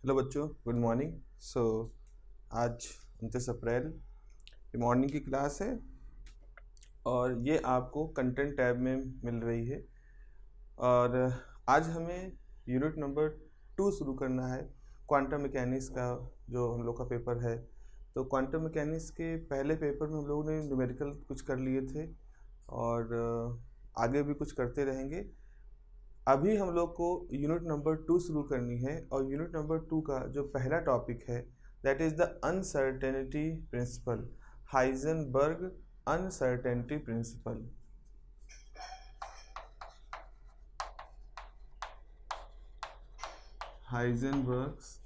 Hello बच्चों, good morning. आज 29 अप्रैल ये मॉर्निंग की क्लास है और ये आपको कंटेंट टैब में मिल रही है। और आज हमें यूनिट नंबर 2 शुरू करना है। क्वांटम मैकेनिक्स का जो हम लोग का पेपर है, तो क्वांटम मैकेनिक्स के पहले पेपर में हम लोगों ने न्यूमेरिकल कुछ कर लिए थे और आगे भी कुछ करते रहेंगे। अभी हम लोग को यूनिट नंबर 2 शुरू करनी है और यूनिट नंबर 2 का जो पहला टॉपिक है that is the uncertainty principle, Heisenberg uncertainty principle. Heisenberg's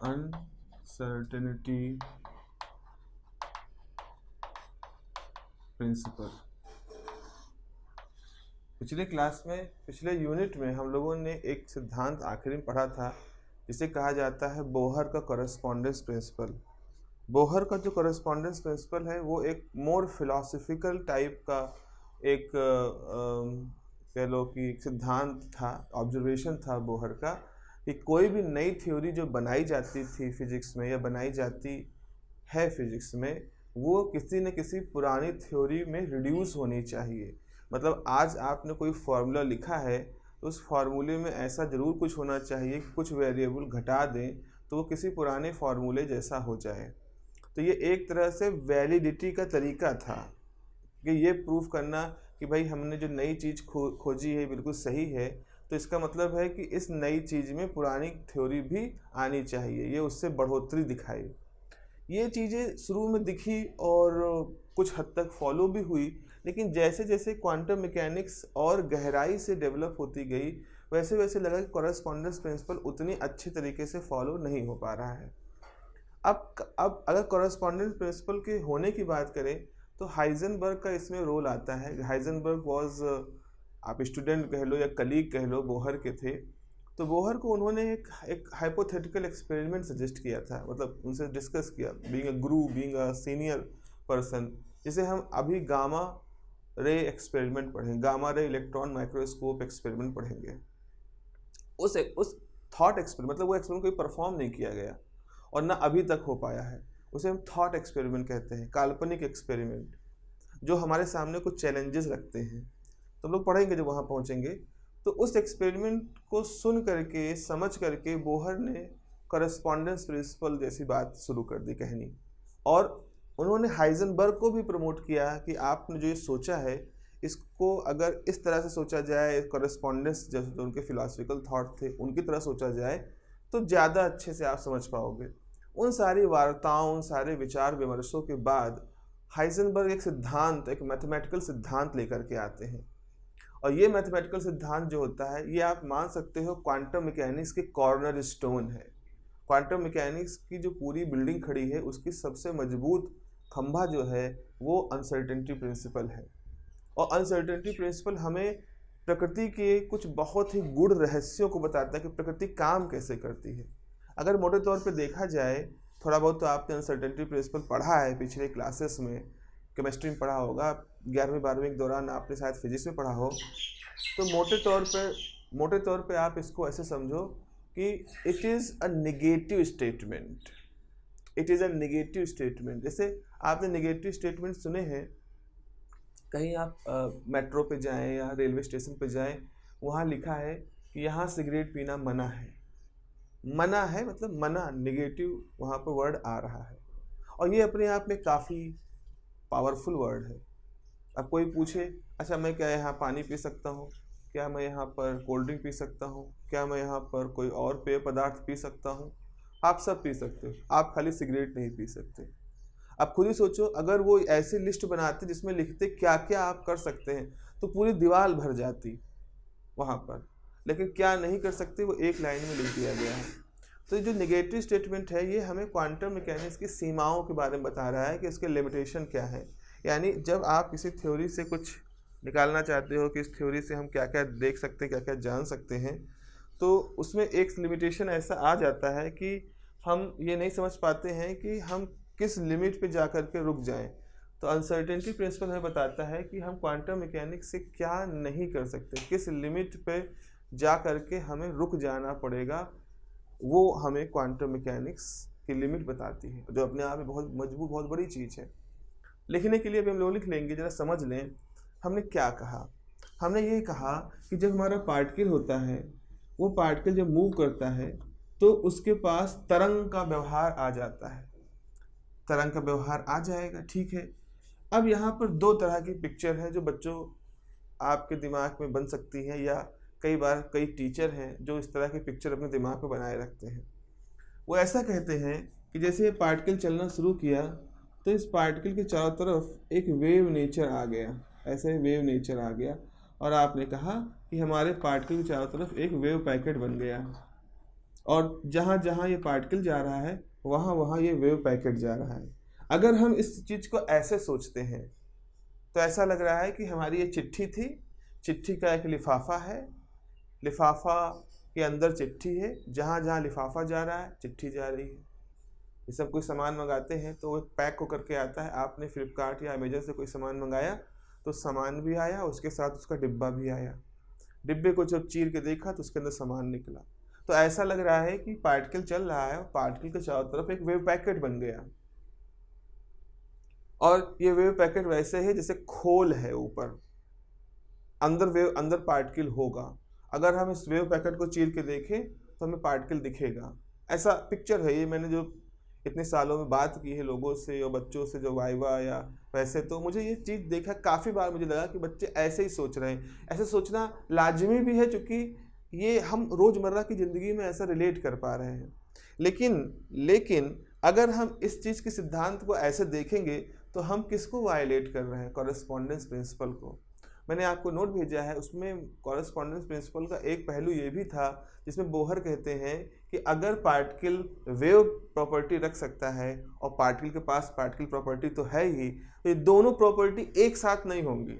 uncertainty principle. पिछले क्लास में, पिछले यूनिट में हम लोगों ने एक सिद्धांत आखिरी में पढ़ा था जिसे कहा जाता है बोहर का कॉरेस्पॉन्डेंस प्रिंसिपल। बोहर का जो कॉरेस्पॉन्डेंस प्रिंसिपल है वो एक मोर फिलोसफिकल टाइप का एक कह लो कि एक सिद्धांत था, ऑब्जर्वेशन था बोहर का कि कोई भी नई थ्योरी जो बनाई जाती थी फिजिक्स में या बनाई जाती है फिजिक्स में, वो किसी न किसी पुरानी थ्योरी में रिड्यूस होनी चाहिए। मतलब आज आपने कोई फार्मूला लिखा है तो उस फार्मूले में ऐसा ज़रूर कुछ होना चाहिए कि कुछ वेरिएबल घटा दें तो वो किसी पुराने फार्मूले जैसा हो जाए। तो ये एक तरह से वैलिडिटी का तरीका था कि ये प्रूफ करना कि भाई हमने जो नई चीज़ खोजी है बिल्कुल सही है, तो इसका मतलब है कि इस नई चीज़ में पुरानी थ्योरी भी आनी चाहिए, ये उससे बढ़ोतरी दिखाई। ये चीज़ें शुरू में दिखी और कुछ हद तक फॉलो भी हुई, लेकिन जैसे जैसे क्वांटम मैकेनिक्स और गहराई से डेवलप होती गई वैसे वैसे लगा कि कॉरेस्पॉन्डेंस प्रिंसिपल उतनी अच्छी तरीके से फॉलो नहीं हो पा रहा है। अब अगर कॉरेस्पॉन्डेंस प्रिंसिपल के होने की बात करें तो हाइजेनबर्ग का इसमें रोल आता है। हाइजेनबर्ग वॉज, आप स्टूडेंट कह लो या कलीग कह लो, बोहर के थे। तो बोहर को उन्होंने एक हाइपोथेटिकल एक्सपेरिमेंट सजेस्ट किया था, मतलब उनसे डिस्कस किया, being a Guru, being a senior person, जिसे हम अभी गामा रे एक्सपेरिमेंट पढ़ेंगे, gamma ray electron microscope experiment पढ़ेंगे। उस थॉट एक्सपेरिमेंट, मतलब वो एक्सपेरिमेंट कोई परफॉर्म नहीं किया गया और ना अभी तक हो पाया है, उसे हम थॉट एक्सपेरिमेंट कहते हैं, काल्पनिक एक्सपेरिमेंट जो हमारे सामने कुछ चैलेंजेस रखते हैं। तो हम लोग पढ़ेंगे जब वहाँ पहुँचेंगे। तो उस एक्सपेरिमेंट को सुन करके, समझ करके बोहर ने कॉरेस्पॉन्डेंस प्रिंसिपल जैसी बात शुरू कर दी कहनी, और उन्होंने हाइजेनबर्ग को भी प्रमोट किया कि आपने जो ये सोचा है इसको अगर इस तरह से सोचा जाए, कॉरेस्पॉन्डेंस जैसे जो उनके फिलोसफिकल थॉट थे उनकी तरह सोचा जाए तो ज़्यादा अच्छे से आप समझ पाओगे। उन सारी वार्ताओं, उन सारे विचार विमर्शों के बाद हाइजेनबर्ग एक सिद्धांत, एक मैथमेटिकल सिद्धांत लेकर के आते हैं। और ये मैथमेटिकल सिद्धांत जो होता है ये आप मान सकते हो क्वांटम मैकेनिक्स के कॉर्नर स्टोन है। क्वांटम मैकेनिक्स की जो पूरी बिल्डिंग खड़ी है उसकी सबसे मजबूत खंभा जो है वो अनसर्टेनिटी प्रिंसिपल है। और अनसर्टेनिटी प्रिंसिपल हमें प्रकृति के कुछ बहुत ही गूढ़ रहस्यों को बताता है कि प्रकृति काम कैसे करती है। अगर मोटे तौर पे देखा जाए, थोड़ा बहुत तो आपने अनसर्टेनिटी प्रिंसिपल पढ़ा है पिछले क्लासेस में, केमिस्ट्री में पढ़ा होगा, 11वीं 12वीं के दौरान आपने शायद फिजिक्स में पढ़ा हो। तो मोटे तौर पे आप इसको ऐसे समझो कि it is a negative statement. It is a negative statement. जैसे आपने नेगेटिव स्टेटमेंट सुने हैं, कहीं आप मेट्रो पे जाएं या रेलवे स्टेशन पे जाएं, वहाँ लिखा है कि यहाँ सिगरेट पीना मना है। मना है मतलब मना, नेगेटिव वहाँ पर वर्ड आ रहा है, और ये अपने आप में काफ़ी पावरफुल वर्ड है। अब कोई पूछे, अच्छा मैं क्या यहाँ पानी पी सकता हूँ, क्या मैं यहाँ पर कोल्ड ड्रिंक पी सकता हूँ, क्या मैं यहाँ पर कोई और पेय पदार्थ पी सकता हूँ? आप सब पी सकते हो, आप खाली सिगरेट नहीं पी सकते। अब खुद ही सोचो, अगर वो ऐसी लिस्ट बनाते जिसमें लिखते क्या क्या आप कर सकते हैं तो पूरी दीवार भर जाती वहाँ पर, लेकिन क्या नहीं कर सकते वो एक लाइन में लिख दिया गया है। तो जो नेगेटिव स्टेटमेंट है ये हमें क्वांटम मैकेनिक्स की सीमाओं के बारे में बता रहा है कि इसके लिमिटेशन क्या है। यानी जब आप किसी थ्योरी से कुछ निकालना चाहते हो कि इस थ्योरी से हम क्या क्या देख सकते हैं, क्या क्या जान सकते हैं, तो उसमें एक लिमिटेशन ऐसा आ जाता है कि हम ये नहीं समझ पाते हैं कि हम किस लिमिट पे जा कर के रुक जाएं। तो अनसर्टेनिटी प्रिंसिपल हमें बताता है कि हम क्वांटम मैकेनिक्स से क्या नहीं कर सकते, किस लिमिट पे जा करके हमें रुक जाना पड़ेगा, वो हमें क्वांटम मैकेनिक्स की लिमिट बताती है, जो अपने आप में बहुत मजबूत, बहुत बड़ी चीज़ है। लिखने के लिए भी हम लोग लिख लेंगे, जरा समझ लें हमने क्या कहा। हमने ये कहा कि जब हमारा पार्टिकल होता है, वो पार्टिकल जब मूव करता है तो उसके पास तरंग का व्यवहार आ जाता है, तरंग का व्यवहार आ जाएगा, ठीक है। अब यहाँ पर दो तरह की पिक्चर है जो बच्चों आपके दिमाग में बन सकती है, या कई बार कई टीचर हैं जो इस तरह की पिक्चर अपने दिमाग में बनाए रखते हैं। वो ऐसा कहते हैं कि जैसे ये पार्टिकल चलना शुरू किया तो इस पार्टिकल के चारों तरफ एक वेव नेचर आ गया, ऐसे वेव नेचर आ गया, और आपने कहा कि हमारे पार्टिकल के चारों तरफ एक वेव पैकेट बन गया, और जहाँ जहाँ ये पार्टिकल जा रहा है वहाँ वहाँ ये वेव पैकेट जा रहा है। अगर हम इस चीज़ को ऐसे सोचते हैं तो ऐसा लग रहा है कि हमारी ये चिट्ठी थी, चिट्ठी का एक लिफाफा है, लिफाफा के अंदर चिट्ठी है, जहाँ जहाँ लिफाफा जा रहा है चिट्ठी जा रही है। ये सब कोई सामान मंगाते हैं तो वो पैक होकर के आता है। आपने फ्लिपकार्ट या अमेजन से कोई सामान मंगाया तो सामान भी आया, उसके साथ उसका डिब्बा भी आया। डिब्बे को जब चीर के देखा तो उसके अंदर सामान निकला। तो ऐसा लग रहा है कि पार्टिकल चल रहा है और पार्टिकल के चारों तरफ एक वेव पैकेट बन गया, और ये वेव पैकेट वैसे है जैसे खोल है ऊपर, अंदर पार्टिकल होगा। अगर हम इस वेव पैकेट को चीर के देखें तो हमें पार्टिकल दिखेगा। ऐसा पिक्चर है ये, मैंने जो इतने सालों में बात की है लोगों से और बच्चों से जो वाइवा या वैसे, तो मुझे ये चीज़ देखा काफ़ी बार, मुझे लगा कि बच्चे ऐसे ही सोच रहे हैं। ऐसे सोचना लाजमी भी है क्योंकि ये हम रोज़मर्रा की ज़िंदगी में ऐसा रिलेट कर पा रहे हैं। लेकिन अगर हम इस चीज़ के सिद्धांत को ऐसे देखेंगे तो हम किसको वायलेट कर रहे हैं? कॉरेस्पॉन्डेंस प्रिंसिपल को। मैंने आपको नोट भेजा है, उसमें कॉरेस्पॉन्डेंस प्रिंसिपल का एक पहलू ये भी था जिसमें बोहर कहते हैं कि अगर पार्टिकल वेव प्रॉपर्टी रख सकता है और पार्टिकल के पास पार्टिकल प्रॉपर्टी तो है ही, तो ये दोनों प्रॉपर्टी एक साथ नहीं होंगी।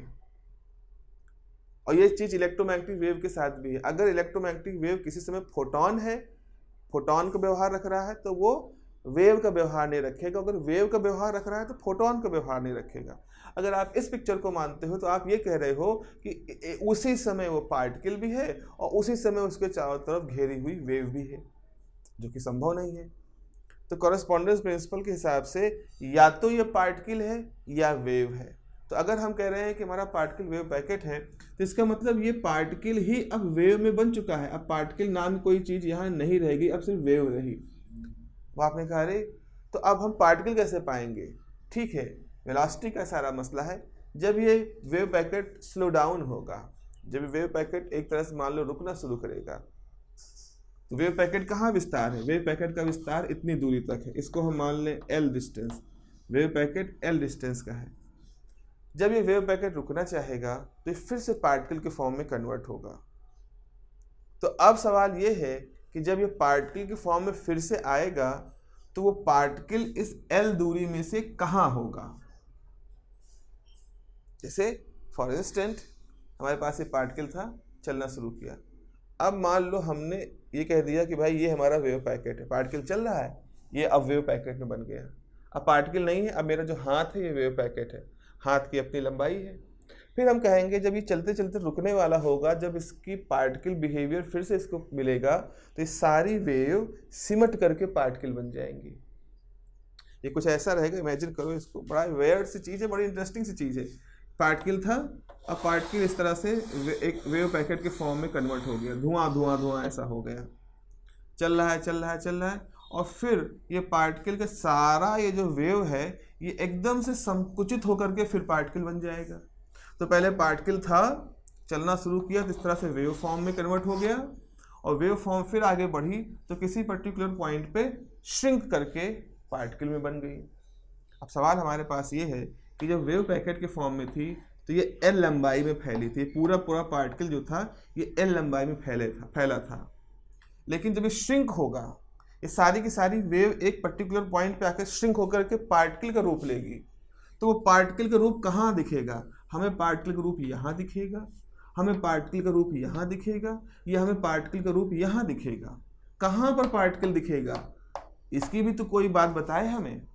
और ये चीज़ इलेक्ट्रोमैग्नेटिक वेव के साथ भी है। अगर इलेक्ट्रोमैग्नेटिक वेव किसी समय फोटॉन है, फोटॉन का व्यवहार रख रहा है तो वो वेव का व्यवहार नहीं रखेगा। अगर वेव का व्यवहार रख रहा है तो फोटॉन का व्यवहार नहीं रखेगा। अगर आप इस पिक्चर को मानते हो तो आप ये कह रहे हो कि उसी समय वो पार्टिकल भी है और उसी समय उसके चारों तरफ घेरी हुई वेव भी है, जो कि संभव नहीं है। तो कॉरेस्पॉन्डेंस प्रिंसिपल के हिसाब से या तो ये पार्टिकल है या वेव है। तो अगर हम कह रहे हैं कि हमारा पार्टिकल वेव पैकेट है तो इसका मतलब ये पार्टिकल ही अब वेव में बन चुका है। अब पार्टिकल नाम कोई चीज़ यहाँ नहीं रहेगी, अब सिर्फ वेव रही। वो आपने कहा अरे तो अब हम पार्टिकल कैसे पाएंगे? ठीक है, वेलोसिटी का सारा मसला है। जब ये वेव पैकेट स्लो डाउन होगा, जब वेव पैकेट एक तरह से मान लो रुकना शुरू करेगा, तो वेव पैकेट कहाँ विस्तार है? वेव पैकेट का विस्तार इतनी दूरी तक है, इसको हम मान लें L distance. Wave packet L distance का है। जब ये वेव पैकेट रुकना चाहेगा तो ये फिर से पार्टिकल के फॉर्म में कन्वर्ट होगा। तो अब सवाल ये है कि जब ये पार्टिकल के फॉर्म में फिर से आएगा तो वो पार्टिकल इस एल दूरी में से कहाँ होगा? जैसे फॉर इंस्टेंट हमारे पास ये पार्टिकल था, चलना शुरू किया। अब मान लो हमने ये कह दिया कि भाई ये हमारा वेव पैकेट है, पार्टिकल चल रहा है, ये अब वेव पैकेट में बन गया। अब पार्टिकल नहीं है, अब मेरा जो हाथ है ये वेव पैकेट है, हाथ की अपनी लंबाई है। फिर हम कहेंगे जब ये चलते चलते रुकने वाला होगा, जब इसकी पार्टिकल बिहेवियर फिर से इसको मिलेगा तो ये सारी वेव सिमट करके पार्टिकल बन जाएंगी। ये कुछ ऐसा रहेगा, इमेजिन करो इसको। बड़ा वेयर्ड सी चीज़ है, बड़ी इंटरेस्टिंग सी चीज़ है। पार्टिकल था, अब पार्टिकल इस तरह से एक वेव पैकेट के फॉर्म में कन्वर्ट हो गया, धुआं धुआं धुआं ऐसा हो गया, चल रहा है। और फिर ये पार्टिकल का सारा ये जो वेव है ये एकदम से संकुचित होकर के फिर पार्टिकल बन जाएगा। तो पहले पार्टिकल था, चलना शुरू किया तो इस तरह से वेव फॉर्म में कन्वर्ट हो गया, और वेव फॉर्म फिर आगे बढ़ी तो किसी पर्टिकुलर पॉइंट पे श्रिंक करके पार्टिकल में बन गई। अब सवाल हमारे पास ये है कि जब वेव पैकेट के फॉर्म में थी तो ये एल लंबाई में फैली थी, पूरा पार्टिकल जो था ये एल लंबाई में फैला था। लेकिन जब ये श्रिंक होगा, ये सारी की सारी वेव एक पर्टिकुलर पॉइंट पे आकर श्रिंक होकर के पार्टिकल का रूप लेगी। तो वो पार्टिकल का रूप कहाँ दिखेगा? हमें पार्टिकल का रूप यहाँ दिखेगा, हमें पार्टिकल का रूप यहाँ दिखेगा, या हमें पार्टिकल का रूप यहाँ दिखेगा। कहाँ पर पार्टिकल दिखेगा इसकी भी तो कोई बात बताए हमें।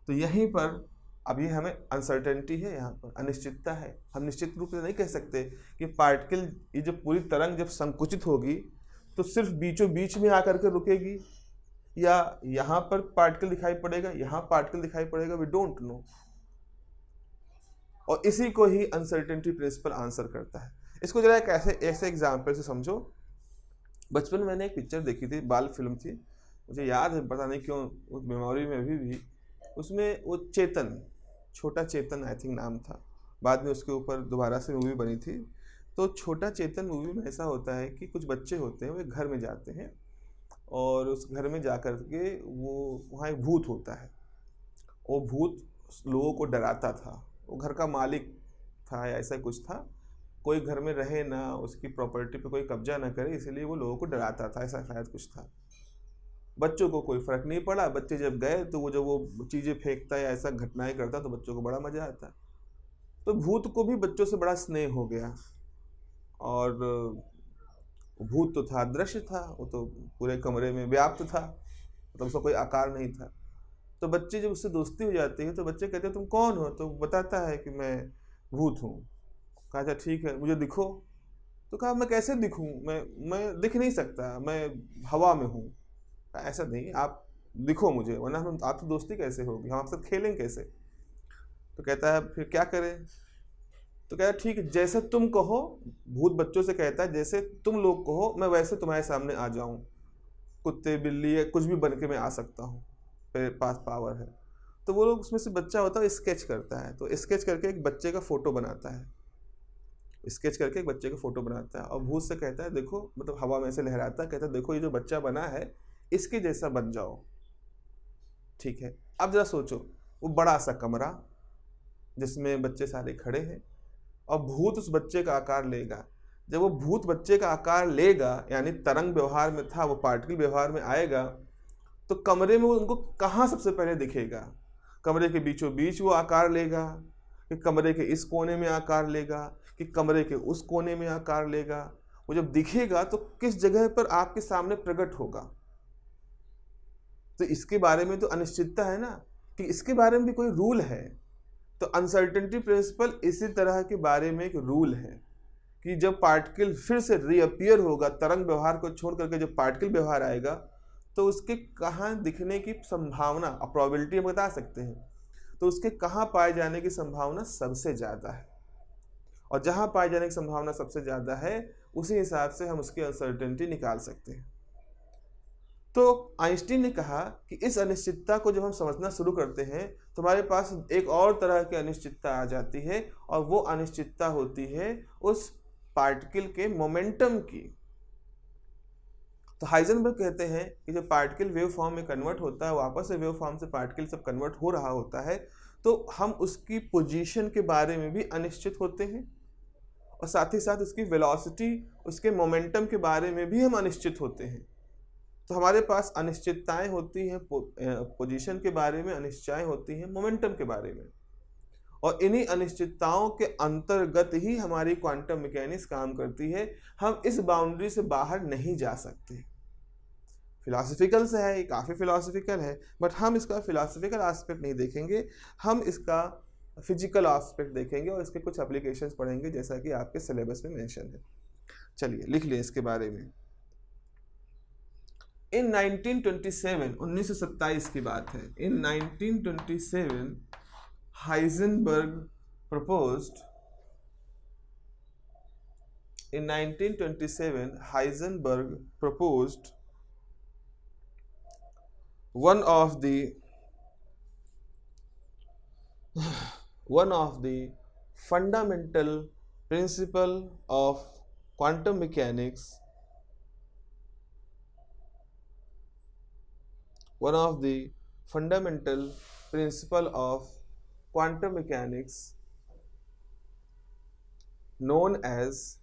तो यहीं पर अभी हमें अनसर्टेनिटी है, यहाँ पर अनिश्चितता है। हम निश्चित रूप से नहीं कह सकते कि पार्टिकल, ये जो पूरी तरंग जब संकुचित होगी तो सिर्फ बीचों बीच में आकर के रुकेगी, या यहाँ पर पार्टिकल दिखाई पड़ेगा, यहाँ पार्टिकल दिखाई पड़ेगा, वी डोंट नो। और इसी को ही अनसर्टेनिटी प्रिंसिपल आंसर करता है। इसको जरा एक ऐसे एग्जाम्पल से समझो। बचपन में मैंने एक पिक्चर देखी थी, बाल फिल्म थी, मुझे याद है, पता नहीं क्यों उस मेमोरी में अभी भी। उसमें वो चेतन, छोटा चेतन आई थिंक नाम था, बाद में उसके ऊपर दोबारा से मूवी बनी थी। तो छोटा चेतन मूवी में ऐसा होता है कि कुछ बच्चे होते हैं, वो एक घर में जाते हैं और उस घर में जा कर के वो वहाँ एक भूत होता है। वो भूत लोगों को डराता था। वो घर का मालिक था या ऐसा कुछ था, कोई घर में रहे ना, उसकी प्रॉपर्टी पे कोई कब्जा ना करे, इसलिए वो लोगों को डराता था, ऐसा शायद कुछ था। बच्चों को कोई फर्क नहीं पड़ा। बच्चे जब गए तो वो जब वो चीज़ें फेंकता या ऐसा घटनाएं करता तो बच्चों को बड़ा मजा आता। तो भूत को भी बच्चों से बड़ा स्नेह हो गया। और भूत तो था, दृश्य था, वो तो पूरे कमरे में व्याप्त था, मतलब उसका कोई आकार नहीं था। तो बच्चे जब उससे दोस्ती हो जाती है तो बच्चे कहते हैं तुम कौन हो, तो बताता है कि मैं भूत हूँ। कहा अच्छा ठीक है, मुझे दिखो। तो कहा मैं कैसे दिखूँ, मैं दिख नहीं सकता, मैं हवा में हूँ। ऐसा नहीं, आप दिखो मुझे, वरना हम आपकी दोस्ती कैसे होगी, हम आपसे खेलें कैसे। तो कहता है फिर क्या करें। तो कहता है ठीक है, जैसे तुम कहो। भूत बच्चों से कहता है जैसे तुम लोग कहो मैं वैसे तुम्हारे सामने आ जाऊं, कुत्ते बिल्ली कुछ भी बन के मैं आ सकता हूँ, मेरे पास पावर है। तो वो लोग, उसमें से बच्चा होता है स्केच करता है, तो स्केच करके एक बच्चे का फोटो बनाता है, स्केच करके एक बच्चे का फोटो बनाता है और भूत से कहता है देखो, मतलब हवा में से लहराता है, कहता है देखो ये जो बच्चा बना है इसके जैसा बन जाओ। ठीक है, अब जरा सोचो, वो बड़ा सा कमरा जिसमें बच्चे सारे खड़े हैं और भूत उस बच्चे का आकार लेगा। जब वो भूत बच्चे का आकार लेगा, यानी तरंग व्यवहार में था, वो पार्टिकल व्यवहार में आएगा, तो कमरे में वो उनको कहाँ सबसे पहले दिखेगा। कमरे के बीचों बीच वो आकार लेगा, कि कमरे के इस कोने में आकार लेगा, कि कमरे के उस कोने में आकार लेगा। वो जब दिखेगा तो किस जगह पर आपके सामने प्रकट होगा। तो इसके बारे में तो अनिश्चितता है ना, कि इसके बारे में भी कोई रूल है। तो अनसर्टेनिटी प्रिंसिपल इसी तरह के बारे में एक रूल है कि जब पार्टिकल फिर से रीअपियर होगा, तरंग व्यवहार को छोड़ करके जब पार्टिकल व्यवहार आएगा, तो उसके कहाँ दिखने की संभावना, प्रोबेबिलिटी हम बता सकते हैं, तो उसके कहाँ पाए जाने की संभावना सबसे ज़्यादा है। और जहाँ पाए जाने की संभावना सबसे ज़्यादा है, उसी हिसाब से हम उसकी अनसर्टेनिटी निकाल सकते हैं। तो आइंस्टीन ने कहा कि इस अनिश्चितता को जब हम समझना शुरू करते हैं तो हमारे पास एक और तरह की अनिश्चितता आ जाती है, और वो अनिश्चितता होती है उस पार्टिकल के मोमेंटम की। तो हाइजेनबर्ग कहते हैं कि जब पार्टिकल वेव फॉर्म में कन्वर्ट होता है, वापस से वेव फॉर्म से पार्टिकल सब कन्वर्ट हो रहा होता है, तो हम उसकी पोजीशन के बारे में भी अनिश्चित होते हैं, और साथ ही साथ उसकी वेलोसिटी, उसके मोमेंटम के बारे में भी हम अनिश्चित होते हैं। तो हमारे पास अनिश्चितताएं होती हैं पोजीशन के बारे में, अनिश्चयताएं होती हैं मोमेंटम के बारे में, और इन्हीं अनिश्चितताओं के अंतर्गत ही हमारी क्वांटम मैकेनिक्स काम करती है। हम इस बाउंड्री से बाहर नहीं जा सकते। फिलॉसफिकल से है, ये काफ़ी फिलॉसफिकल है, बट हम इसका फिलॉसफिकल एस्पेक्ट नहीं देखेंगे, हम इसका फिजिकल एस्पेक्ट देखेंगे और इसके कुछ एप्लीकेशंस पढ़ेंगे, जैसा कि आपके सिलेबस में मेंशन है। चलिए लिख लें इसके बारे में। इन 1927, 1927 की बात है, इन 1927 Heisenberg proposed in 1927 Heisenberg proposed one of the fundamental principle of quantum mechanics, one of the fundamental principle of quantum mechanics known as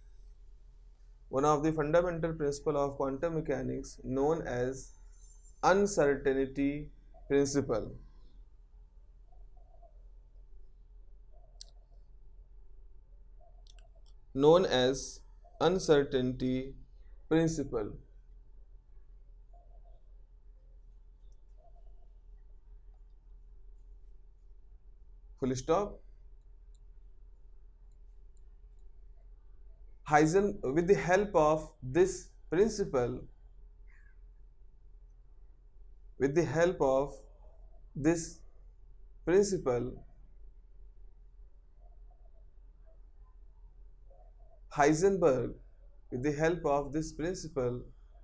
one of the fundamental principle of quantum mechanics known as uncertainty principle. Known as uncertainty principle. full stop. With the help of this principle,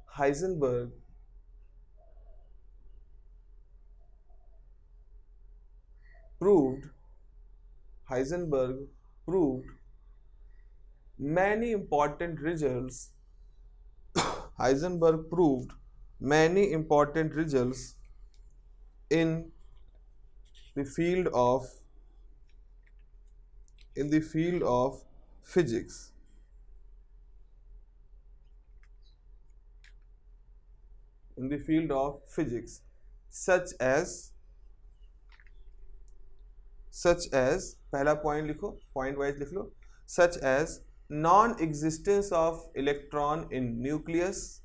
Heisenberg proved many important results. Heisenberg proved many important results in the field of physics. Such as पहला point लिखो, point wise लिख लो. such as non-existence of electron in nucleus,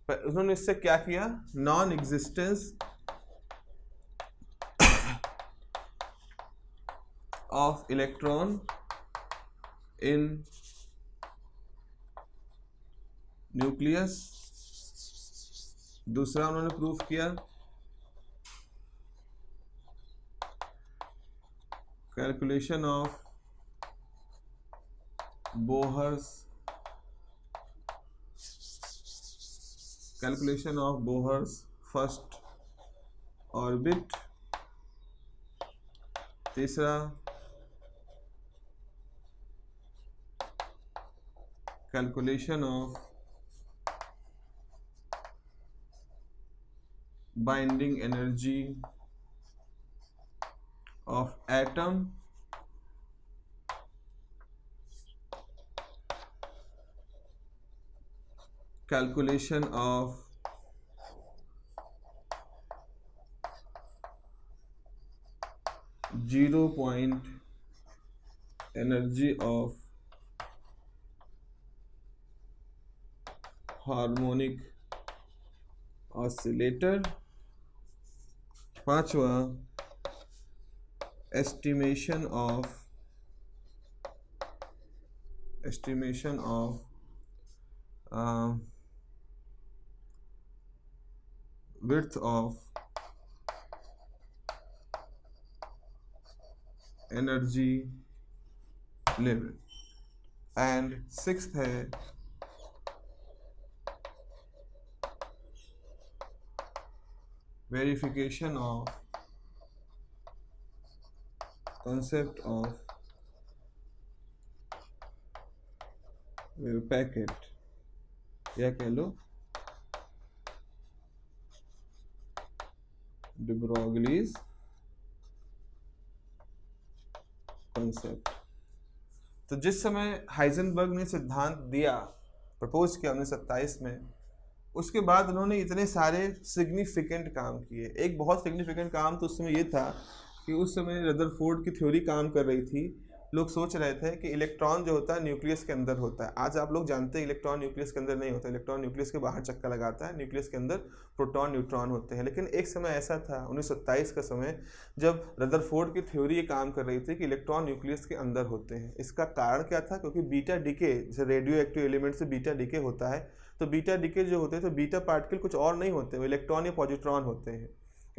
उन्होंने इससे क्या किया, non existence of electron in nucleus. दूसरा उन्होंने proof किया calculation of Bohr's first orbit. तीसरा calculation of binding energy of atom. Calculation of zero point energy of harmonic oscillator. पांचवा estimation of width of energy level. and sixth है verification of concept of packet, या कह लो de Broglie's concept. तो जिस समय Heisenberg ने सिद्धांत दिया, प्रपोज किया 1927 में, उसके बाद उन्होंने इतने सारे सिग्निफिकेंट काम किए. एक बहुत सिग्निफिकेंट काम तो उस समय ये था कि उस समय रदरफोर्ड की थ्योरी काम कर रही थी. लोग सोच रहे थे कि इलेक्ट्रॉन जो होता है न्यूक्लियस के अंदर होता है. आज आप लोग जानते हैं इलेक्ट्रॉन न्यूक्लियस के अंदर नहीं होता. इलेक्ट्रॉन न्यूक्लियस के बाहर चक्कर लगाता है. न्यूक्लियस के अंदर प्रोटॉन न्यूट्रॉन होते हैं. लेकिन एक समय ऐसा था 1927 का समय, जब रदरफोर्ड की थ्योरी ये काम कर रही थी कि इलेक्ट्रॉन न्यूक्लियस के अंदर होते हैं. इसका कारण क्या था, क्योंकि बीटा डीके, जैसे रेडियो एक्टिव एलिमेंट से बीटा डीके होता है, तो बीटा डीके जो होते हैं तो बीटा पार्टिकल कुछ और नहीं होते, वो इलेक्ट्रॉन या पॉजिट्रॉन होते हैं.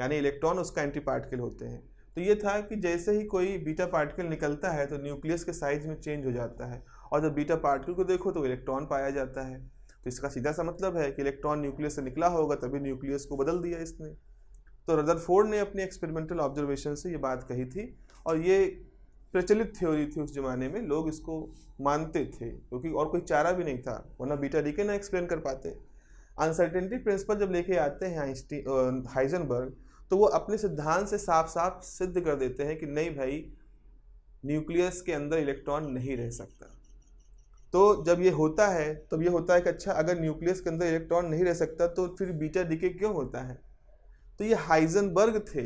यानी इलेक्ट्रॉन उसका एंटी पार्टिकल होते हैं. तो ये था कि जैसे ही कोई बीटा पार्टिकल निकलता है तो न्यूक्लियस के साइज में चेंज हो जाता है, और जब बीटा पार्टिकल को देखो तो इलेक्ट्रॉन पाया जाता है. तो इसका सीधा सा मतलब है कि इलेक्ट्रॉन न्यूक्लियस से निकला होगा, तभी न्यूक्लियस को बदल दिया इसने. तो रदरफोर्ड ने अपनी एक्सपेरिमेंटल ऑब्जर्वेशन से ये बात कही थी, और ये प्रचलित थ्योरी थी उस जमाने में. लोग इसको मानते थे क्योंकि और कोई चारा भी नहीं था, वरना बीटा डीके ना एक्सप्लेन कर पाते. अनसर्टेनिटी प्रिंसिपल जब लेके आते हैं हाइजेनबर्ग, तो वो अपने सिद्धांत से साफ साफ सिद्ध कर देते हैं कि नहीं भाई, न्यूक्लियस के अंदर इलेक्ट्रॉन नहीं रह सकता. तो जब ये होता है तब ये होता है कि अच्छा, अगर न्यूक्लियस के अंदर इलेक्ट्रॉन नहीं रह सकता तो फिर बीटा डीके क्यों होता है. तो ये हाइजेनबर्ग थे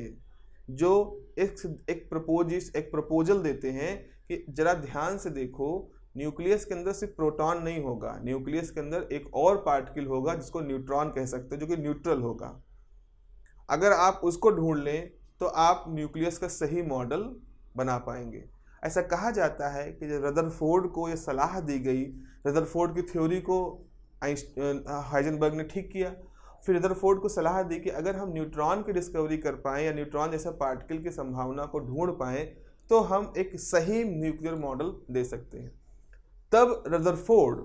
जो एक प्रपोजल देते हैं कि जरा ध्यान से देखो, न्यूक्लियस के अंदर सिर्फ प्रोटॉन नहीं होगा, न्यूक्लियस के अंदर एक और पार्टिकल होगा जिसको न्यूट्रॉन कह सकते हैं, जो कि न्यूट्रल होगा। अगर आप उसको ढूंढ लें तो आप न्यूक्लियस का सही मॉडल बना पाएंगे। ऐसा कहा जाता है कि जब रदरफोर्ड को यह सलाह दी गई, रदरफोर्ड की थ्योरी को हाइजेनबर्ग ने ठीक किया, फिर रदरफोर्ड को सलाह दी कि अगर हम न्यूट्रॉन की डिस्कवरी कर पाएँ या न्यूट्रॉन जैसा पार्टिकल की संभावना को ढूंढ पाएँ तो हम एक सही न्यूक्लियर मॉडल दे सकते हैं। तब रदरफोर्ड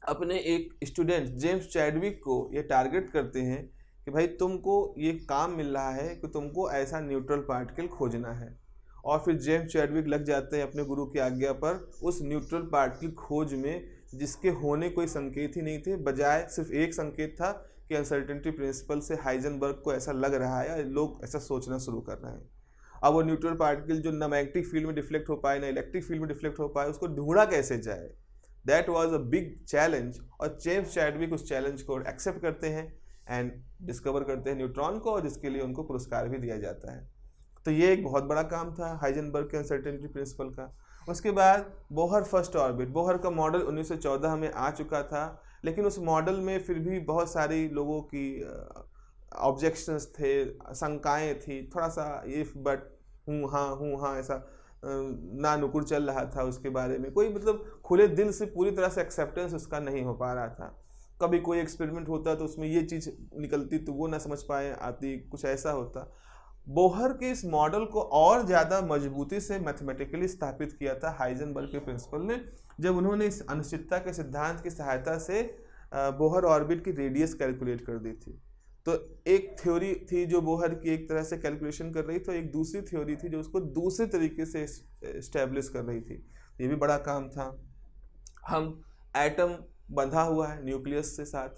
अपने एक स्टूडेंट जेम्स चैडविक को ये टारगेट करते हैं कि भाई तुमको ये काम मिल रहा है कि तुमको ऐसा न्यूट्रल पार्टिकल खोजना है, और फिर जेम्स चैडविक लग जाते हैं अपने गुरु की आज्ञा पर उस न्यूट्रल पार्टिकल खोज में, जिसके होने कोई संकेत ही नहीं थे, बजाय सिर्फ एक संकेत था कि अनसर्टेनिटी प्रिंसिपल से हाइजेनबर्ग को ऐसा लग रहा है, लोग ऐसा सोचना शुरू कर रहे हैं। अब वो न्यूट्रल पार्टिकल जो ना मैग्नेटिक फील्ड में डिफ्लेक्ट हो पाए ना इलेक्ट्रिक फील्ड में डिफ्लेक्ट हो पाए, उसको ढूंढा कैसे जाए, that was a big challenge. और जेम्स चैडविक उस चैलेंज को एक्सेप्ट करते हैं एंड डिस्कवर करते हैं न्यूट्रॉन को, और जिसके लिए उनको पुरस्कार भी दिया जाता है। तो ये एक बहुत बड़ा काम था हाइजेनबर्ग के अनसर्टेनिटी प्रिंसिपल का। उसके बाद बोहर फर्स्ट ऑर्बिट, बोहर का मॉडल 1914 में आ चुका था, लेकिन उस मॉडल में फिर भी बहुत सारी लोगों की ऑब्जेक्शंस थे, शंकाएं थी, थोड़ा सा इफ बट हूँ हाँ ऐसा ना नुकुर चल रहा था उसके बारे में, कोई मतलब खुले दिल से पूरी तरह से एक्सेप्टेंस उसका नहीं हो पा रहा था। कभी कोई एक्सपेरिमेंट होता तो उसमें ये चीज़ निकलती तो वो ना समझ पाए आती, कुछ ऐसा होता। बोहर के इस मॉडल को और ज़्यादा मजबूती से मैथमेटिकली स्थापित किया था हाइजेनबर्ग के प्रिंसिपल ने, जब उन्होंने इस अनिश्चितता के सिद्धांत की सहायता से बोहर ऑर्बिट की रेडियस कैलकुलेट कर दी थी। तो एक थ्योरी थी जो बोहर की एक तरह से कैलकुलेशन कर रही थी, तो एक दूसरी थ्योरी थी जो उसको दूसरे तरीके से इस्टेब्लिश कर रही थी। ये भी बड़ा काम था। हम एटम बंधा हुआ है न्यूक्लियस से साथ,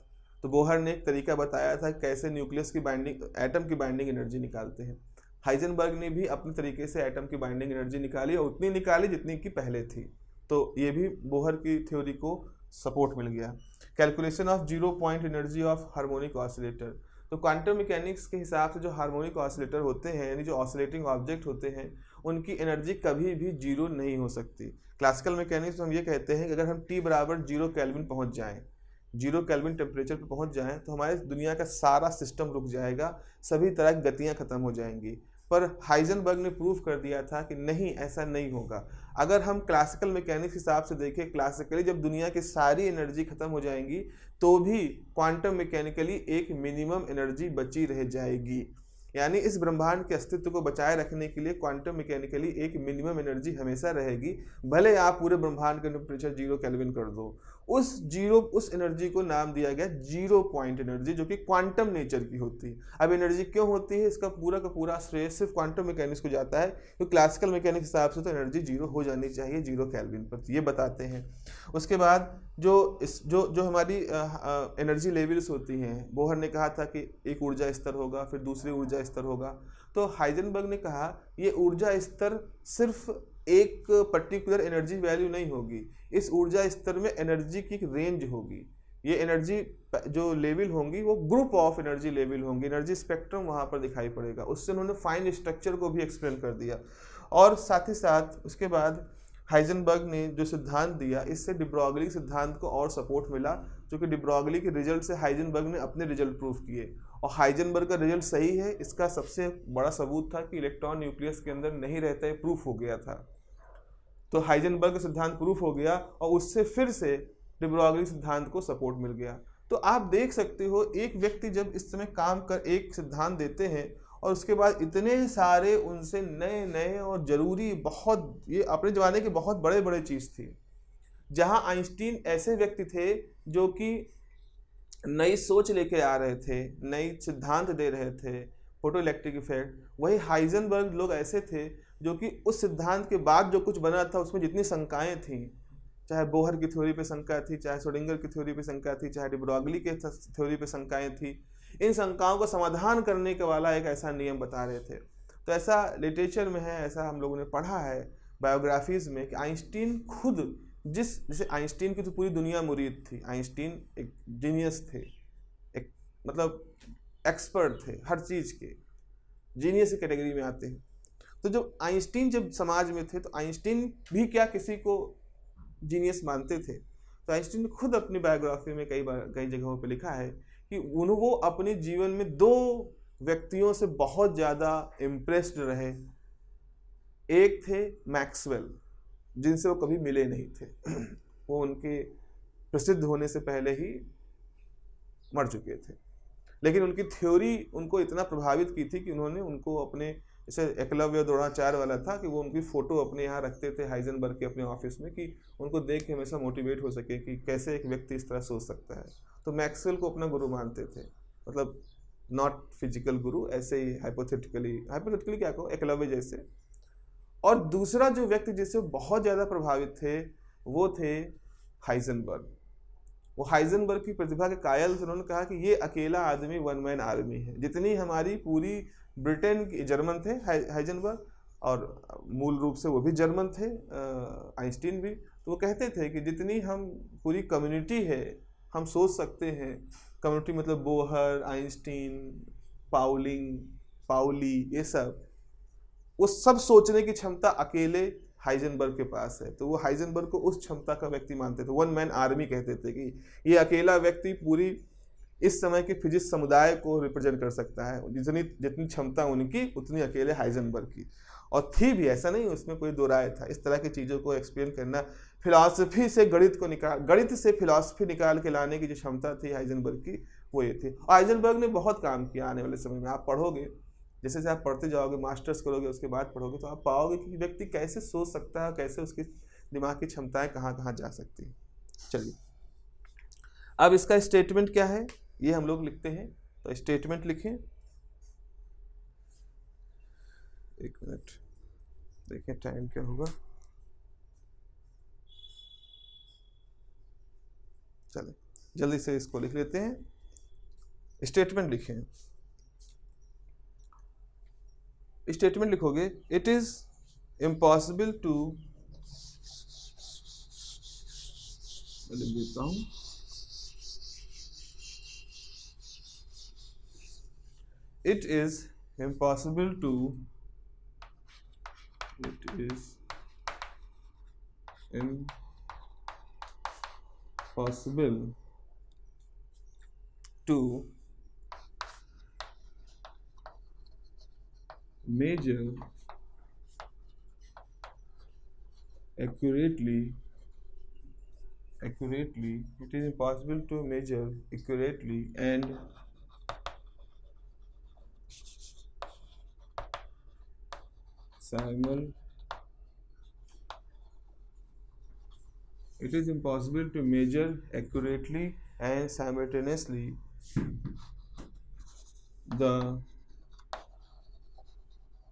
तो बोहर ने एक तरीका बताया था कैसे न्यूक्लियस की बाइंडिंग, एटम की बाइंडिंग एनर्जी निकालते हैं। हाइजेनबर्ग ने भी अपने तरीके से एटम की बाइंडिंग एनर्जी निकाली, और उतनी निकाली जितनी की पहले थी। तो ये भी बोहर की थ्योरी को सपोर्ट मिल गया। Calculation of zero point energy of harmonic oscillator, तो क्वांटम मैकेनिक्स के हिसाब से जो हार्मोनिक ऑसिलेटर होते हैं, यानी जो ऑसिलेटिंग ऑब्जेक्ट होते हैं, उनकी एनर्जी कभी भी जीरो नहीं हो सकती। क्लासिकल मैकेनिक्स में हम ये कहते हैं कि अगर हम T बराबर 0 केल्विन पहुंच जाएं, 0 केल्विन टेम्परेचर पर पहुंच जाएं, तो हमारे दुनिया का सारा सिस्टम रुक जाएगा, सभी तरह की गतियां खत्म हो जाएंगी। पर हाइजेनबर्ग ने प्रूव कर दिया था कि नहीं, ऐसा नहीं होगा। अगर हम क्लासिकल मैकेनिक्स हिसाब से देखें, क्लासिकली जब दुनिया की सारी एनर्जी खत्म हो जाएंगी तो भी क्वांटम मैकेनिकली एक मिनिमम एनर्जी बची रह जाएगी। यानी इस ब्रह्मांड के अस्तित्व को बचाए रखने के लिए क्वांटम मैकेनिकली एक मिनिमम एनर्जी हमेशा रहेगी, भले आप पूरे ब्रह्मांड का टेम्परेचर 0 केल्विन कर दो। उस एनर्जी को नाम दिया गया जीरो पॉइंट एनर्जी, जो कि क्वांटम नेचर की होती है। अब एनर्जी क्यों होती है, इसका पूरा का पूरा श्रेय सिर्फ क्वांटम मैकेनिक्स को जाता है, तो क्लासिकल मैकेनिक्स हिसाब से तो एनर्जी 0 हो जानी चाहिए 0 केल्विन पर, ये बताते हैं। उसके बाद जो हमारी एनर्जी लेवल्स होती हैं, बोहर ने कहा था कि एक ऊर्जा स्तर होगा, फिर दूसरी ऊर्जा स्तर होगा। तो हाइजेनबर्ग ने कहा ये ऊर्जा स्तर सिर्फ एक पर्टिकुलर एनर्जी वैल्यू नहीं होगी, इस ऊर्जा स्तर में एनर्जी की एक रेंज होगी। ये एनर्जी जो लेवल होंगी वो ग्रुप ऑफ एनर्जी लेवल होंगी, एनर्जी स्पेक्ट्रम वहाँ पर दिखाई पड़ेगा। उससे उन्होंने फाइन स्ट्रक्चर को भी एक्सप्लेन कर दिया। और साथ ही साथ उसके बाद हाइजेनबर्ग ने जो सिद्धांत दिया, इससे डी ब्रॉगली सिद्धांत को और सपोर्ट मिला, जो कि डी ब्रॉगली के रिजल्ट से हाइजेनबर्ग ने अपने रिजल्ट प्रूव किए। और हाइजेनबर्ग का रिजल्ट सही है, इसका सबसे बड़ा सबूत था कि इलेक्ट्रॉन न्यूक्लियस के अंदर नहीं रहता है, प्रूफ हो गया था। तो हाइजेनबर्ग का सिद्धांत प्रूफ हो गया, और उससे फिर से डी ब्रॉगली सिद्धांत को सपोर्ट मिल गया। तो आप देख सकते हो, एक व्यक्ति जब इस समय काम कर एक सिद्धांत देते हैं और उसके बाद इतने सारे उनसे नए नए और ज़रूरी, बहुत, ये अपने ज़माने के बहुत बड़े बड़े चीज़ थी। जहां आइंस्टीन ऐसे व्यक्ति थे जो कि नई सोच लेके आ रहे थे, नई सिद्धांत दे रहे थे, फोटो इलेक्ट्रिक इफेक्ट, वही हाइजेनबर्ग लोग ऐसे थे जो कि उस सिद्धांत के बाद जो कुछ बना था उसमें जितनी शंकाएं थी, चाहे बोहर की थ्योरी पे शंका थी, चाहे श्रोडिंगर की थ्योरी पे शंका थी, चाहे डी ब्रॉगली के थ्योरी पे शंकाएं थी, इन शंकाओं का समाधान करने के वाला एक ऐसा नियम बता रहे थे। तो ऐसा लिटरेचर में है, ऐसा हम लोगों ने पढ़ा है बायोग्राफीज में कि आइंस्टीन खुद, जैसे आइंस्टीन की तो पूरी दुनिया मुरीद थी, आइंस्टीन एक जीनियस थे, एक मतलब एक्सपर्ट थे, हर चीज़ के जीनियस की कैटेगरी में आते हैं। तो जब आइंस्टीन जब समाज में थे तो आइंस्टीन भी क्या किसी को जीनियस मानते थे? तो आइंस्टीन ने खुद अपनी बायोग्राफी में कई जगहों पे लिखा है कि वो अपने जीवन में 2 व्यक्तियों से बहुत ज़्यादा इम्प्रेस्ड रहे। एक थे मैक्सवेल, जिनसे वो कभी मिले नहीं थे वो उनके प्रसिद्ध होने से पहले ही मर चुके थे, लेकिन उनकी थ्योरी उनको इतना प्रभावित की थी कि उन्होंने उनको अपने, जैसे एकलव्य द्रोणाचार्य वाला था कि वो उनकी फ़ोटो अपने यहाँ रखते थे हाइजेनबर्ग के अपने ऑफिस में, कि उनको देख के हमेशा मोटिवेट हो सके कि कैसे एक व्यक्ति इस तरह सोच सकता है। तो मैक्सवेल को अपना गुरु मानते थे, मतलब नॉट फिजिकल गुरु, ऐसे ही हाइपोथेटिकली क्या कहो, एकलव्य जैसे। और दूसरा जो व्यक्ति जिससे बहुत ज़्यादा प्रभावित थे वो थे हाइजेनबर्ग। वो हाइजेनबर्ग की प्रतिभा के कायल थे। उन्होंने कहा कि ये अकेला आदमी वन मैन आर्मी है। जितनी हमारी पूरी ब्रिटेन की, जर्मन थे हाइजेनबर्ग, और मूल रूप से वो भी जर्मन थे, आइंस्टीन भी। तो वो कहते थे कि जितनी हम पूरी कम्युनिटी है हम सोच सकते हैं, कम्युनिटी मतलब बोहर, आइंस्टीन, पाउली, ये सब, वो सब सोचने की क्षमता अकेले हाइजेनबर्ग के पास है। तो वो हाइजेनबर्ग को उस क्षमता का व्यक्ति मानते थे, वन मैन आर्मी कहते थे कि ये अकेला व्यक्ति पूरी इस समय के फिजिक्स समुदाय को रिप्रेजेंट कर सकता है। जितनी क्षमता उनकी उतनी अकेले हाइजेनबर्ग की, और थी भी, ऐसा नहीं उसमें कोई दो राय था। इस तरह की चीज़ों को एक्सप्लेन करना, फिलॉसफी से गणित से फिलॉसफी निकाल के लाने की जो क्षमता थी हाइजेनबर्ग की, वो ये थी। और हाइजेनबर्ग ने बहुत काम किया। आने वाले समय में आप पढ़ोगे, जैसे जैसे आप पढ़ते जाओगे, मास्टर्स करोगे, उसके बाद पढ़ोगे, तो आप पाओगे कि व्यक्ति कैसे सोच सकता है, कैसे उसकी दिमाग की क्षमताएं कहाँ कहाँ जा सकती हैं। चलिए, अब इसका स्टेटमेंट क्या है ये हम लोग लिखते हैं। तो स्टेटमेंट लिखें, एक मिनट देखें टाइम क्या होगा। चलिए जल्दी से इसको लिख लेते हैं। स्टेटमेंट लिखें। स्टेटमेंट लिखोगे, इट इज इम्पॉसिबल टू, लिख देता हूं, it is impossible to measure accurately, it is impossible to measure accurately and simultaneously the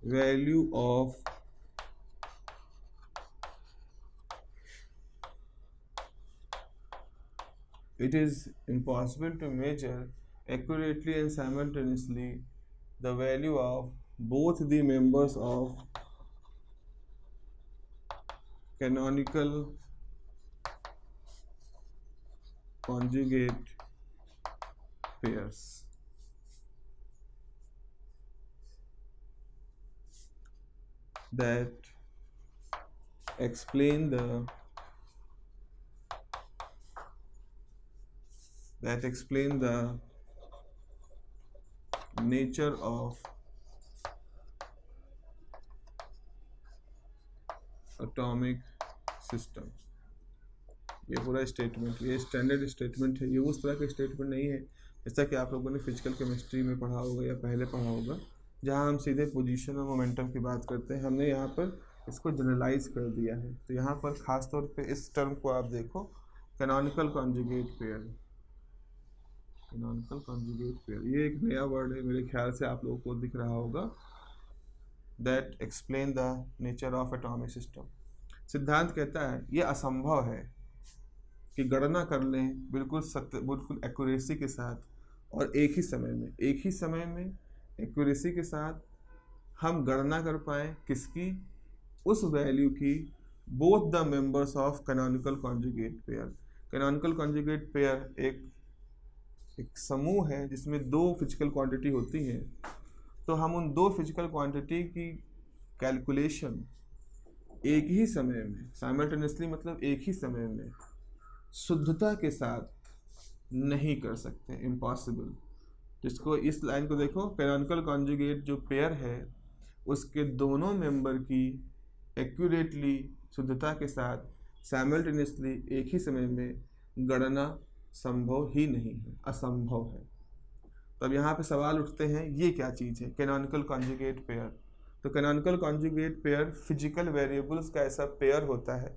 value of it is impossible to measure accurately and simultaneously the value of both the members of canonical conjugate pairs. That explain the nature of atomic system। ये पूरा statement, ये standard statement है। ये उस तरह का statement नहीं है जैसा कि आप लोगों ने फिजिकल केमिस्ट्री में पढ़ा होगा या पहले पढ़ा होगा, जहाँ हम सीधे पोजीशन और मोमेंटम की बात करते हैं। हमने यहाँ पर इसको जनरलाइज कर दिया है। तो यहाँ पर ख़ास तौर पे इस टर्म को आप देखो, canonical conjugate pair. Canonical conjugate pair ये एक नया वर्ड है, मेरे ख्याल से आप लोगों को दिख रहा होगा। That explain the nature of atomic system. सिद्धांत कहता है ये असंभव है कि गणना कर लें बिल्कुल एक्यूरेसी के साथ और एक ही समय में एक्यूरेसी के साथ हम गणना कर पाएँ किसकी, उस वैल्यू की, both the members of canonical conjugate pair. Canonical conjugate pair एक समूह है जिसमें 2 फिजिकल क्वांटिटी होती हैं। तो हम उन 2 फिजिकल क्वांटिटी की कैलकुलेशन एक ही समय में, साइमल्टेनियसली मतलब एक ही समय में शुद्धता के साथ नहीं कर सकते, इम्पॉसिबल। जिसको इस लाइन को देखो, कैनोनिकल कॉन्जुगेट जो पेयर है उसके दोनों मेंबर की एक्यूरेटली शुद्धता के साथ साइमल्टेनियसली एक ही समय में गणना संभव ही नहीं है, असंभव है। तब यहाँ पे सवाल उठते हैं, ये क्या चीज़ है कैनोनिकल कॉन्जुगेट पेयर? तो canonical conjugate pair physical variables का ऐसा पेयर होता है,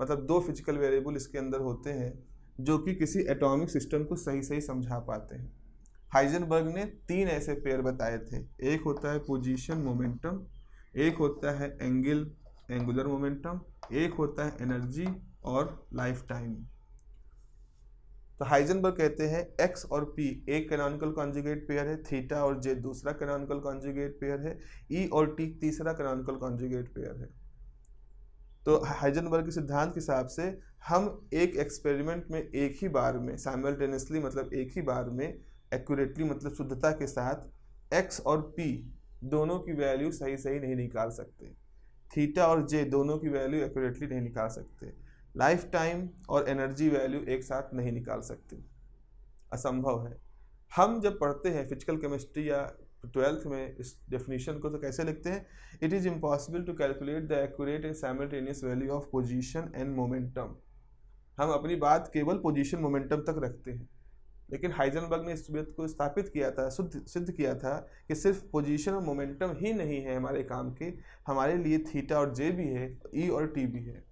मतलब दो फिजिकल वेरिएबल इसके अंदर होते हैं जो कि किसी एटॉमिक सिस्टम को सही सही समझा पाते हैं। हाइजेनबर्ग ने 3 ऐसे पेयर बताए थे, एक होता है पोजीशन मोमेंटम, एक होता है एंगुलर मोमेंटम, एक होता है एनर्जी और लाइफ टाइम। तो हाइजेनबर्ग कहते हैं x और p एक कैनोनिकल कॉन्जुगेट पेयर है, थीटा और j दूसरा कैनोनिकल कॉन्जुगेट पेयर है, e और t तीसरा कैनोनिकल कॉन्जुगेट पेयर है। तो हाइजेनबर्ग के सिद्धांत के हिसाब से हम एक एक्सपेरिमेंट में एक ही बार में साइमल्टेनियसली मतलब एक ही बार में एक्यूरेटली मतलब शुद्धता के साथ x और p दोनों की वैल्यू सही सही नहीं निकाल सकते, थीटा और j दोनों की वैल्यू एक्यूरेटली नहीं निकाल सकते, लाइफ टाइम और एनर्जी वैल्यू एक साथ नहीं निकाल सकते, असंभव है। हम जब पढ़ते हैं फिजिकल केमिस्ट्री या 12th में इस डेफिनेशन को तो कैसे लिखते हैं, it is impossible to calculate the accurate and simultaneous value of position and momentum. हम अपनी बात केवल पोजीशन मोमेंटम तक रखते हैं, लेकिन हाइजेनबर्ग ने इस बात को स्थापित किया था, सिद्ध किया था कि सिर्फ पोजीशन और मोमेंटम ही नहीं है हमारे काम के, हमारे लिए थीटा और जे भी है, ई और टी भी है।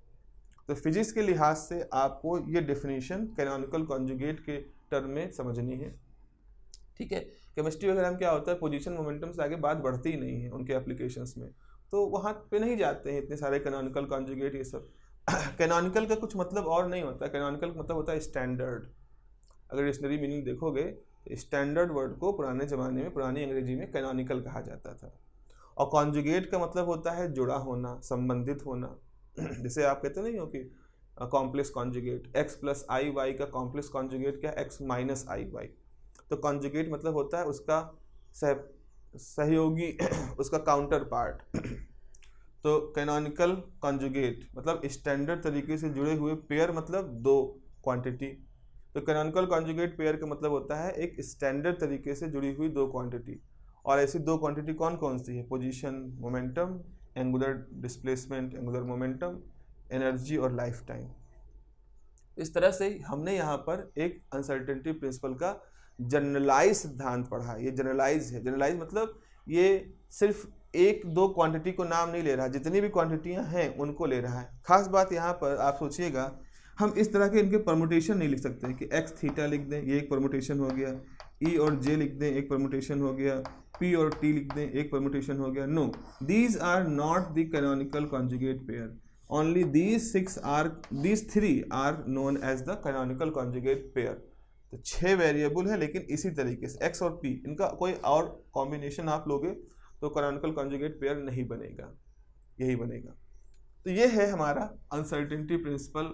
तो फिजिक्स के लिहाज से आपको ये डेफिनेशन कैनोनिकल कॉन्जुगेट के टर्म में समझनी है, ठीक है। केमिस्ट्री वगैरह में क्या होता है, पोजीशन मोमेंटम से आगे बात बढ़ती ही नहीं है उनके एप्लीकेशंस में, तो वहाँ पे नहीं जाते हैं इतने सारे कैनोनिकल कॉन्जुगेट ये सब। कैनोनिकल का कुछ मतलब और नहीं होता, कैनोनिकल मतलब होता है स्टैंडर्ड। अगर डिक्शनरी मीनिंग देखोगे तो स्टैंडर्ड वर्ड को पुराने ज़माने में, पुरानी अंग्रेजी में कैनोनिकल कहा जाता था। और कॉन्जुगेट का मतलब होता है जुड़ा होना, संबंधित होना। जैसे आप कहते नहीं हो कि कॉम्प्लेक्स कॉन्जुगेट x प्लस आई वाई का कॉम्प्लेक्स कॉन्जुगेट क्या, x माइनस आई वाई। तो कॉन्जुगेट मतलब होता है उसका सहयोगी उसका काउंटर पार्ट। तो कैनोनिकल कॉन्जुगेट मतलब स्टैंडर्ड तरीके से जुड़े हुए पेयर, मतलब दो क्वांटिटी। तो कैनोनिकल कॉन्जुगेट पेयर का मतलब होता है एक स्टैंडर्ड तरीके से जुड़ी हुई दो क्वांटिटी। और ऐसी दो क्वांटिटी कौन कौन सी है, position momentum, angular displacement, angular momentum, energy और लाइफ टाइम। इस तरह से हमने यहाँ पर एक अनसर्टेनिटी प्रिंसिपल का जनरलाइज सिद्धांत पढ़ा। ये जनरलाइज है, जनरलाइज मतलब ये सिर्फ एक दो क्वांटिटी को नाम नहीं ले रहा, जितनी भी क्वांटिटियाँ हैं उनको ले रहा है। खास बात यहाँ पर आप सोचिएगा, हम इस तरह के इनके परमुटेशन नहीं लिख सकते कि एक्स थीटा लिख दें, ये एक परमुटेशन हो गया, ई और जे लिख दें, एक परमुटेशन हो गया, पी और टी लिख दें, एक परमुटेशन हो गया। No, these are not the canonical conjugate pair, only these three are known as the canonical conjugate pair. तो 6 वेरिएबल है, लेकिन इसी तरीके से एक्स और पी, इनका कोई और कॉम्बिनेशन आप लोगे तो कैनोनिकल कॉन्जुगेट पेयर नहीं बनेगा, यही बनेगा। तो ये है हमारा अनसर्टेनिटी प्रिंसिपल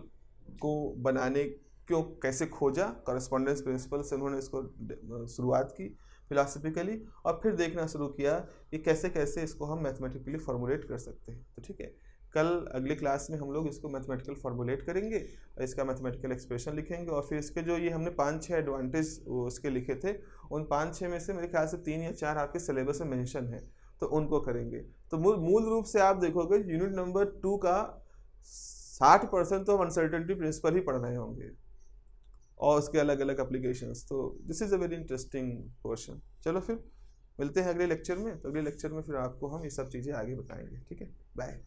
को बनाने क्यों कैसे खोजा, कॉरेस्पॉन्डेंस प्रिंसिपल से उन्होंने इसको शुरुआत की फिलॉसफिकली, और फिर देखना शुरू किया कि कैसे कैसे इसको हम मैथमेटिकली फॉर्मुलेट कर सकते हैं। तो ठीक है, कल अगले क्लास में हम लोग इसको मैथमेटिकल फॉर्मुलेट करेंगे, इसका मैथमेटिकल एक्सप्रेशन लिखेंगे, और फिर इसके जो ये हमने 5-6 एडवांटेज उसके लिखे थे, उन 5-6 में से मेरे ख्याल से 3 या 4 आपके सिलेबस में मेंशन है, तो उनको करेंगे। तो मूल रूप से आप देखोगे यूनिट नंबर 2 का 60% तो हम अनसर्टेनिटी प्रिंसिपल ही पढ़ रहे होंगे और उसके अलग अलग एप्लीकेशंस। तो this is a very interesting portion. चलो फिर मिलते हैं अगले लेक्चर में, तो अगले लेक्चर में फिर आपको हम ये सब चीज़ें आगे बताएंगे। ठीक है, बाय।